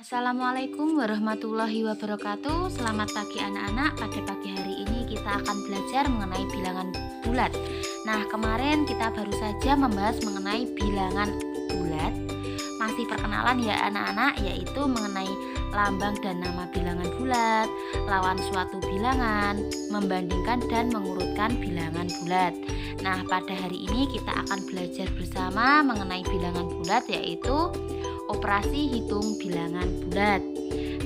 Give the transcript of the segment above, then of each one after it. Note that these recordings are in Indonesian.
Assalamualaikum warahmatullahi wabarakatuh. Selamat pagi anak-anak. Pada pagi hari ini kita akan belajar mengenai bilangan bulat. Nah, kemarin kita baru saja membahas mengenai bilangan bulat. Masih perkenalan ya anak-anak, yaitu mengenai lambang dan nama bilangan bulat, lawan suatu bilangan, membandingkan dan mengurutkan bilangan bulat. Nah, pada hari ini kita akan belajar bersama mengenai bilangan bulat, yaitu operasi hitung bilangan bulat.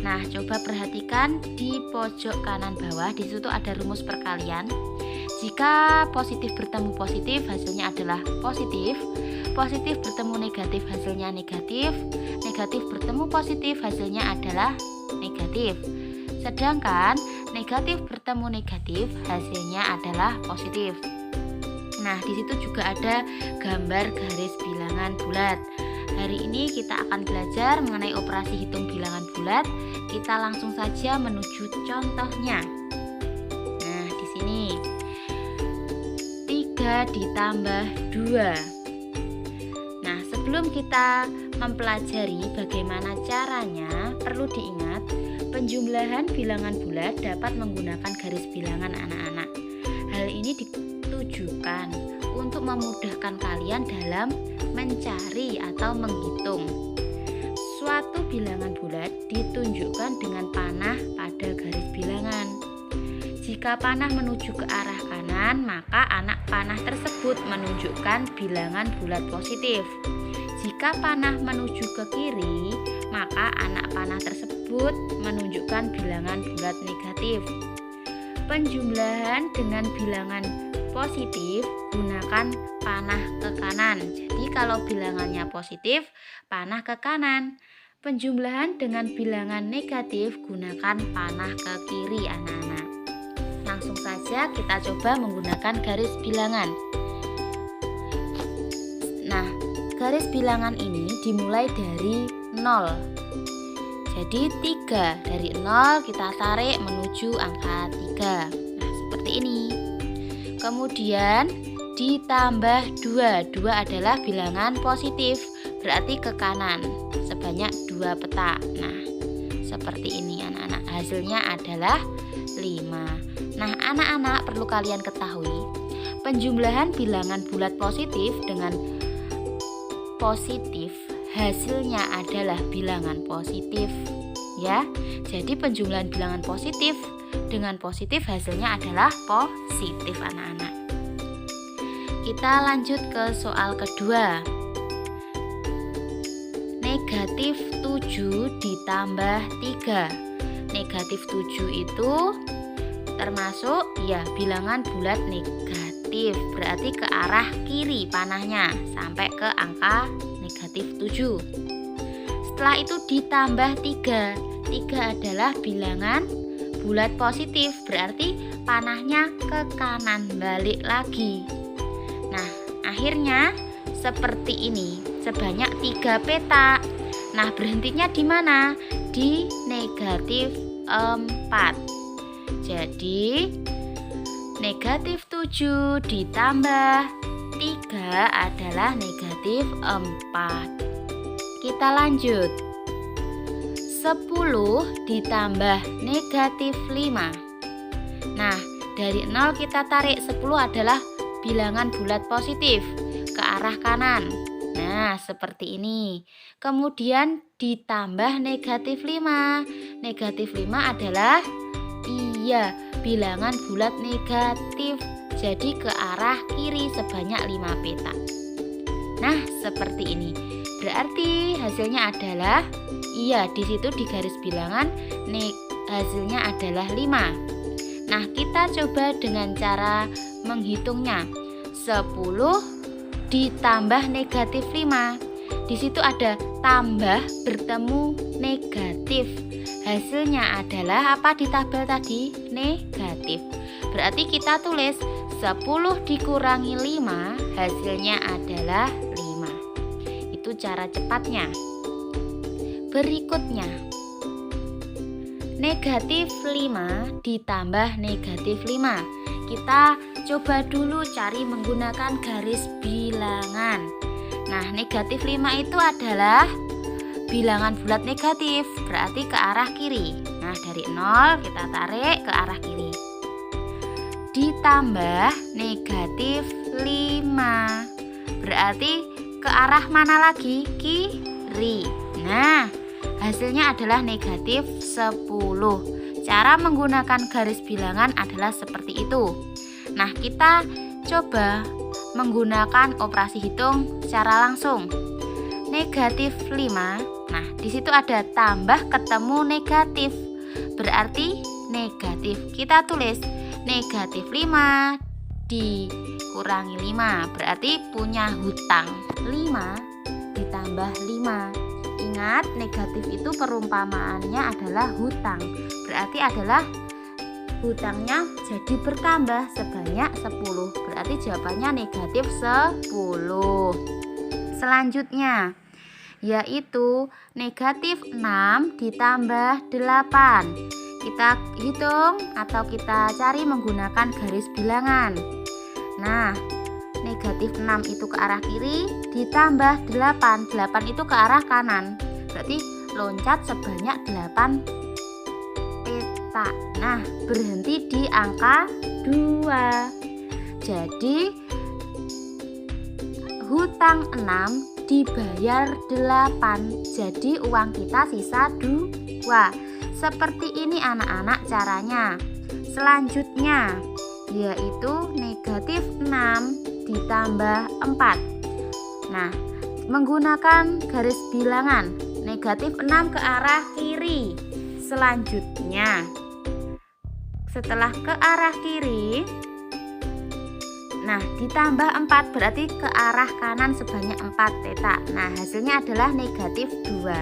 Nah, coba perhatikan di pojok kanan bawah, di situ ada rumus perkalian. Jika positif bertemu positif, hasilnya adalah positif. Positif bertemu negatif, hasilnya negatif. Negatif bertemu positif, hasilnya adalah negatif. Sedangkan negatif bertemu negatif, hasilnya adalah positif. Nah, di situ juga ada gambar garis bilangan bulat. Hari ini kita akan belajar mengenai operasi hitung bilangan bulat. Kita langsung saja menuju contohnya. Nah, di sini 3 ditambah 2. Nah, sebelum kita mempelajari bagaimana caranya, perlu diingat penjumlahan bilangan bulat dapat menggunakan garis bilangan anak-anak. Hal ini ditujukan untuk memudahkan kalian dalam mencari atau menghitung. Suatu bilangan bulat ditunjukkan dengan panah pada garis bilangan. Jika panah menuju ke arah kanan, maka anak panah tersebut menunjukkan bilangan bulat positif. Jika panah menuju ke kiri, maka anak panah tersebut menunjukkan bilangan bulat negatif. Penjumlahan dengan bilangan positif gunakan panah ke kanan. Jadi kalau bilangannya positif, panah ke kanan. Penjumlahan dengan bilangan negatif gunakan panah ke kiri anak-anak. Langsung saja kita coba menggunakan garis bilangan. Nah, garis bilangan ini dimulai dari 0. Jadi 3 dari 0 kita tarik menuju angka 3. Nah, seperti ini. Kemudian ditambah 2. 2 adalah bilangan positif, berarti ke kanan sebanyak 2 petak. Nah, seperti ini anak-anak. Hasilnya adalah 5. Nah, anak-anak perlu kalian ketahui, penjumlahan bilangan bulat positif dengan positif hasilnya adalah bilangan positif, ya. Jadi penjumlahan bilangan positif dengan positif hasilnya adalah positif anak-anak. Kita lanjut ke soal kedua. Negatif 7 ditambah 3. Negatif 7 itu termasuk ya bilangan bulat negatif, berarti ke arah kiri panahnya sampai ke angka negatif 7. Setelah itu ditambah 3. 3 adalah bilangan bulat positif, berarti panahnya ke kanan balik lagi. Nah, akhirnya seperti ini, sebanyak 3 petak. Nah, berhentinya di mana? Di negatif 4. Jadi negatif 7 ditambah 3 adalah negatif 4. Kita lanjut. 10 ditambah negatif 5. Nah, dari 0 kita tarik 10 adalah bilangan bulat positif ke arah kanan. Nah, seperti ini. Kemudian ditambah negatif 5. Negatif 5 adalah bilangan bulat negatif. Jadi ke arah kiri sebanyak 5 petak. Nah, seperti ini. Berarti hasilnya adalah di situ di garis bilangan hasilnya adalah 5. Nah, kita coba dengan cara menghitungnya. 10 ditambah negatif 5. Di situ ada tambah bertemu negatif. Hasilnya adalah apa di tabel tadi? Negatif. Berarti kita tulis 10 dikurangi 5, hasilnya adalah 5. Itu cara cepatnya. Berikutnya, negatif 5 ditambah negatif 5. Kita coba dulu cari menggunakan garis bilangan. Nah, negatif 5 itu adalah bilangan bulat negatif, berarti ke arah kiri. Nah, dari 0 kita tarik ke arah kiri. Ditambah negatif 5, berarti ke arah mana lagi? Kiri. Nah, hasilnya adalah negatif 10. Cara menggunakan garis bilangan adalah seperti itu. Nah, kita coba menggunakan operasi hitung secara langsung. Negatif 5. Nah, di situ ada tambah ketemu negatif. Berarti negatif. Kita tulis negatif 5 dikurangi 5. Berarti punya hutang 5 ditambah 5. Ingat, negatif itu perumpamaannya adalah hutang. Berarti adalah hutangnya jadi bertambah sebanyak 10. Berarti jawabannya negatif 10. Selanjutnya yaitu negatif 6 ditambah 8. Kita hitung atau kita cari menggunakan garis bilangan. Nah, negatif 6 itu ke arah kiri ditambah 8. 8 itu ke arah kanan. Berarti loncat sebanyak 8 peta. Nah, berhenti di angka 2. Jadi hutang 6 dibayar 8. Jadi uang kita sisa 2. Seperti ini anak-anak caranya. Selanjutnya yaitu negatif 6 ditambah 4. Nah, menggunakan garis bilangan negatif 6 ke arah kiri. Selanjutnya setelah ke arah kiri, nah ditambah 4 berarti ke arah kanan sebanyak 4 peta. Nah, hasilnya adalah negatif 2.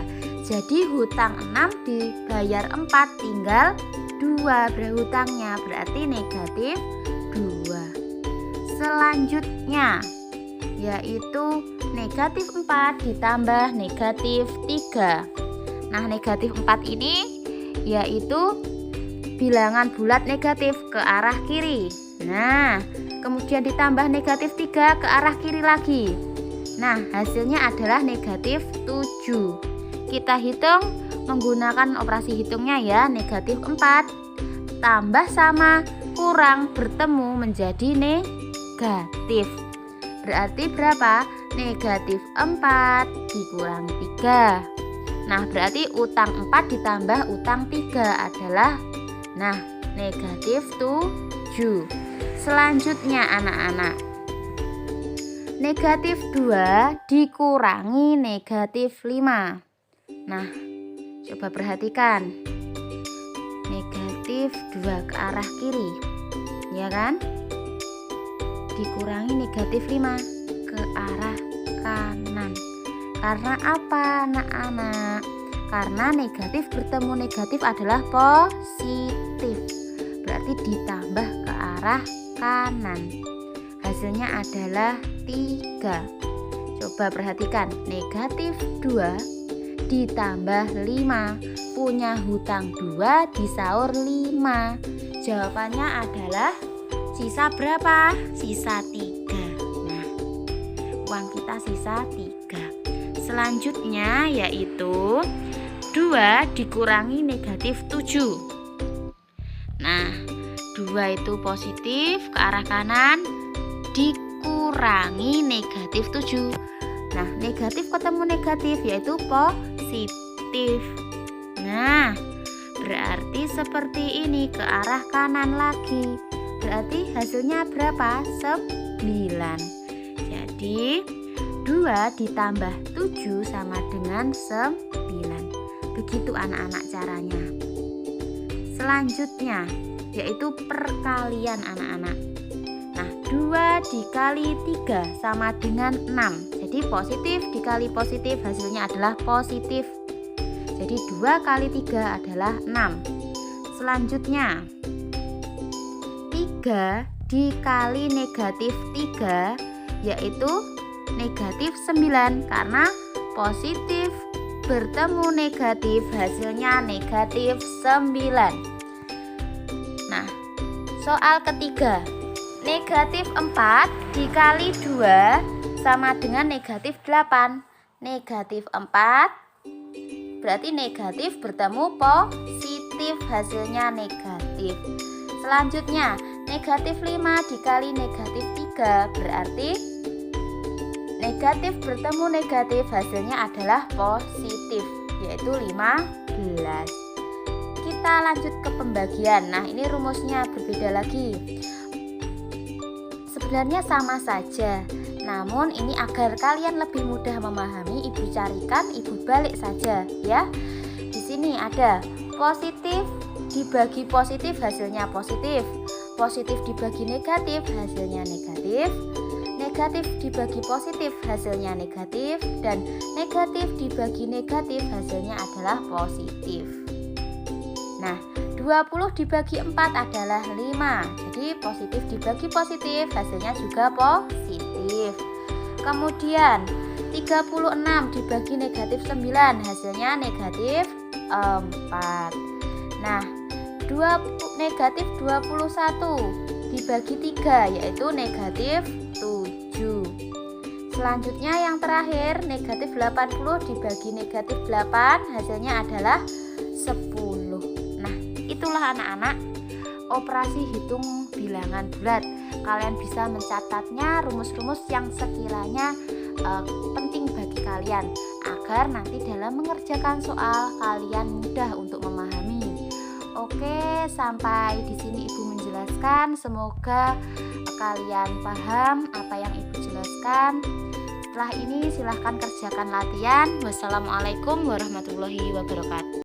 Jadi hutang 6 dibayar 4, tinggal 2 berhutangnya, berarti negatif 2. Selanjutnya yaitu negatif 4 ditambah negatif 3. Nah, negatif 4 ini yaitu bilangan bulat negatif ke arah kiri. Nah, kemudian ditambah negatif 3 ke arah kiri lagi. Nah, hasilnya adalah negatif 7. Kita hitung menggunakan operasi hitungnya ya. Negatif 4 tambah sama kurang bertemu menjadi negatif. Berarti berapa? Negatif 4 dikurangi 3. Nah, berarti utang 4 ditambah utang 3 adalah negatif 7. Selanjutnya anak-anak, negatif 2 dikurangi negatif 5. Nah, coba perhatikan. Negatif 2 ke arah kiri, ya kan? Dikurangi negatif 5 ke arah kanan. Karena apa anak-anak? Karena negatif bertemu negatif adalah positif. Berarti ditambah ke arah kanan. Hasilnya adalah 3. Coba perhatikan, negatif 2 ditambah 5. Punya hutang 2 disaur 5. Jawabannya adalah sisa berapa? Sisa 3. Nah, uang kita sisa 3. Selanjutnya yaitu 2 dikurangi negatif 7. Nah, 2 itu positif ke arah kanan dikurangi negatif 7. Nah, negatif ketemu negatif yaitu positif. Nah, berarti seperti ini ke arah kanan lagi. Berarti hasilnya berapa? 9. Jadi 2 ditambah 7 sama dengan 9. Begitu anak-anak caranya. Selanjutnya yaitu perkalian anak-anak. Nah, 2 dikali 3 sama dengan 6. Jadi positif dikali positif hasilnya adalah positif. Jadi 2 kali 3 adalah 6. Selanjutnya 3 dikali negatif 3 yaitu negatif 9. Karena positif bertemu negatif hasilnya negatif 9. Nah, soal ketiga, negatif 4 dikali 2 sama dengan negatif 8. Negatif 4 berarti negatif bertemu positif, hasilnya negatif. Selanjutnya, negatif 5 dikali negatif 3 berarti negatif bertemu negatif, hasilnya adalah positif, yaitu 15. Kita lanjut ke pembagian. Nah, ini rumusnya berbeda lagi. Sebenarnya sama saja, namun ini agar kalian lebih mudah memahami, ibu carikan, ibu balik saja ya. Di sini ada positif dibagi positif, hasilnya positif. Positif dibagi negatif, hasilnya negatif. Negatif dibagi positif, hasilnya negatif. Dan negatif dibagi negatif, hasilnya adalah positif. Nah, 20 dibagi 4 adalah 5. Jadi positif dibagi positif, hasilnya juga positif. Kemudian 36 dibagi negatif 9, hasilnya negatif 4. Nah, negatif 21 dibagi 3, yaitu negatif 7. Selanjutnya yang terakhir, negatif 80 dibagi negatif 8, hasilnya adalah 10. Nah, itulah anak-anak operasi hitung bilangan bulat. Kalian bisa mencatatnya, rumus-rumus yang sekiranya penting bagi kalian, agar nanti dalam mengerjakan soal kalian mudah untuk memahami. Oke, sampai di sini Ibu menjelaskan. Semoga kalian paham apa yang Ibu jelaskan. Setelah ini silahkan kerjakan latihan. Wassalamualaikum warahmatullahi wabarakatuh.